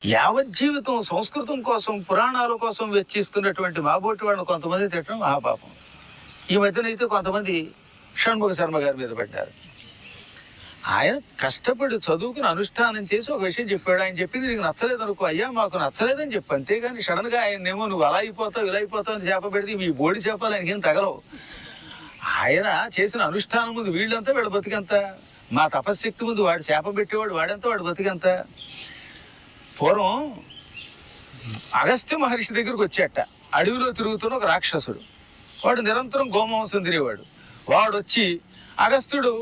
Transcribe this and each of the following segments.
యావజ్జీవితం సంస్కృతం కోసం పురాణాల కోసం వెచ్చిస్తున్నటువంటి మాబోటి వాళ్ళని కొంతమంది తిట్టడం మహాపాపం. ఈ మధ్యనైతే కొంతమంది షణ్ముఖ శర్మ గారి మీద పడ్డారు. ఆయన కష్టపడి చదువుకుని అనుష్ఠానం చేసి ఒక విషయం చెప్పాడు. ఆయన చెప్పింది నీకు నచ్చలేదు అనుకో, అయ్యా మాకు నచ్చలేదని చెప్పి, అంతేగాని సడన్ గా ఆయనేమో నువ్వు అలా అయిపోతావు ఇలా అయిపోతావు అని చేప పెడితే మీ బోడి చేపలు ఆయనకేం తగలవు. ఆయన చేసిన అనుష్ఠానం ముందు వీళ్ళంతా వీళ్ళ బతికంత, మా తపశ్శక్తి ముందు వాడు శాప పెట్టేవాడు వాడంతా వాడు బతికంత. పూర్వం అగస్త్య మహర్షి దగ్గరకు వచ్చేట, అడవిలో తిరుగుతున్న ఒక రాక్షసుడు. వాడు నిరంతరం గోమాంసం తినేవాడు. వాడు వచ్చి అగస్త్యుడు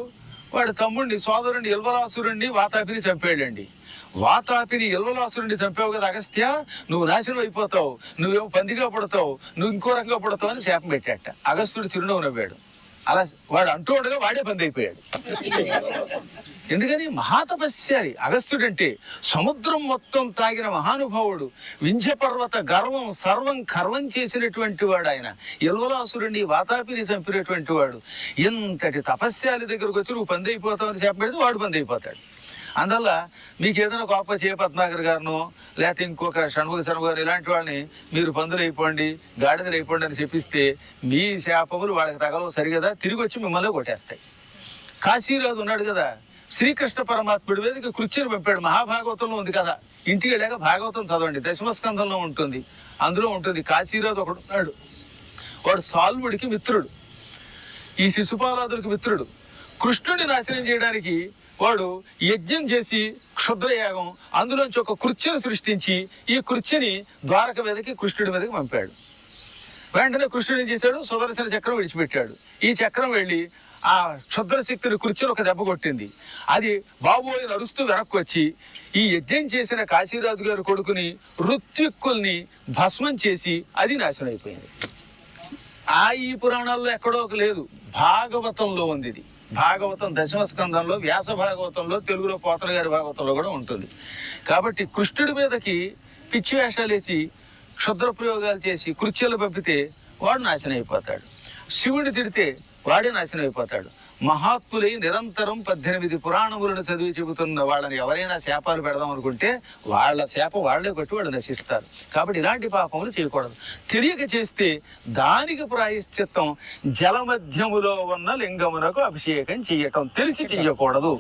వాడి తమ్ముడిని సోదరుడిని ఇల్వలాసురుణ్ణి వాతాపిని చంపాడండి. వాతాపిని ఇల్వలాసురుణ్ణి చంపావు కదా అగస్త్య, నువ్వు నాశనం అయిపోతావు, నువ్వేమో పందిగా పుడతావు, నువ్వు ఇంకో రంగా పుడతావు అని శాపం పెట్టాట. అగస్త్యుడు చిరునవ్వు నవ్వాడు. అలా వాడు అంటూ ఉండగా వాడే పంది అయిపోయాడు. ఎందుకని మహాతపస్యారి అగస్త్యుడంటే సముద్రం మొత్తం తాగిన మహానుభావుడు, వింధ్య పర్వత గర్వం సర్వం కర్వం చేసినటువంటి వాడు ఆయన. ఇల్వలాసురుణ్ణి వాతాపిని చంపినటువంటి వాడు. ఇంతటి తపస్యాలి దగ్గరకు వచ్చి నువ్వు పంది అయిపోతావు అని చెప్పబడితే వాడు పంది అయిపోతాడు. అందువల్ల మీకు ఏదైనా గొప్ప పద్మాకర్ గారినో లేకపోతే ఇంకొక షణ్ముఖ శర్మ గారు ఇలాంటి వాళ్ళని మీరు పందులు అయిపోండి గాడిదలు అయిపోండి అని చెప్పిస్తే మీ శాపములు వాళ్ళకి తగలవు సరిగదా, తిరిగి వచ్చి మిమ్మల్ని కొట్టేస్తాయి. కాశీరాజు ఉన్నాడు కదా, శ్రీకృష్ణ పరమాత్ముడి మీదకి కృత్యుని పంపాడు. మహాభాగవతంలో ఉంది కదా, ఇంటికి వెళ్ళాక భాగవతం చదవండి, దశమస్కంధంలో ఉంటుంది. అందులో ఉంటుంది. కాశీరాజు ఒకడు ఉన్నాడు, వాడు సాల్వుడికి మిత్రుడు, ఈ శిశుపాలాదుడికి మిత్రుడు. కృష్ణుడిని నాశనం చేయడానికి వాడు యజ్ఞం చేసి క్షుద్రయాగం, అందులోంచి ఒక కృత్యను సృష్టించి ఈ కృత్యని ద్వారక మీదకి కృష్ణుడి మీదకి పంపాడు. వెంటనే కృష్ణుడు ఏం చేశాడు, సుదర్శన చక్రం విడిచిపెట్టాడు. ఈ చక్రం వెళ్ళి ఆ క్షుద్రశక్తిని కృత్యను ఒక దెబ్బ కొట్టింది. అది బాబోయ్ నరుస్తూ వెనక్కి వచ్చి ఈ యజ్ఞం చేసిన కాశీరాజు గారి కొడుకుని ఋత్విక్కుల్ని భస్మం చేసి అది నాశనం అయిపోయింది. ఈ పురాణాల్లో ఎక్కడో లేదు, భాగవతంలో ఉంది ఇది. భాగవతం దశమస్కంధంలో, వ్యాస భాగవతంలో, తెలుగులో పోతన గారి భాగవతంలో కూడా ఉంటుంది. కాబట్టి కృష్ణుడి మీదకి పిచ్చి వేషాలు వేసి క్షుద్ర ప్రయోగాలు చేసి కృత్యాలు పంపితే వాడు నాశనం అయిపోతాడు. శివుడిని తిడితే వాడే నాశనం అయిపోతాడు. మహాత్ములై నిరంతరం 18 పురాణములను చదివి చెబుతున్న వాళ్ళని ఎవరైనా శాపాలు పెడదాం అనుకుంటే వాళ్ళ శాపం వాళ్లే కొట్టి వాళ్ళు నశిస్తారు. కాబట్టి ఇలాంటి పాపములు చేయకూడదు. తెలియక చేస్తే దానికి ప్రాయశ్చిత్తం జలమధ్యములో ఉన్న లింగమునకు అభిషేకం చేయటం. తెలిసి చెయ్యకూడదు.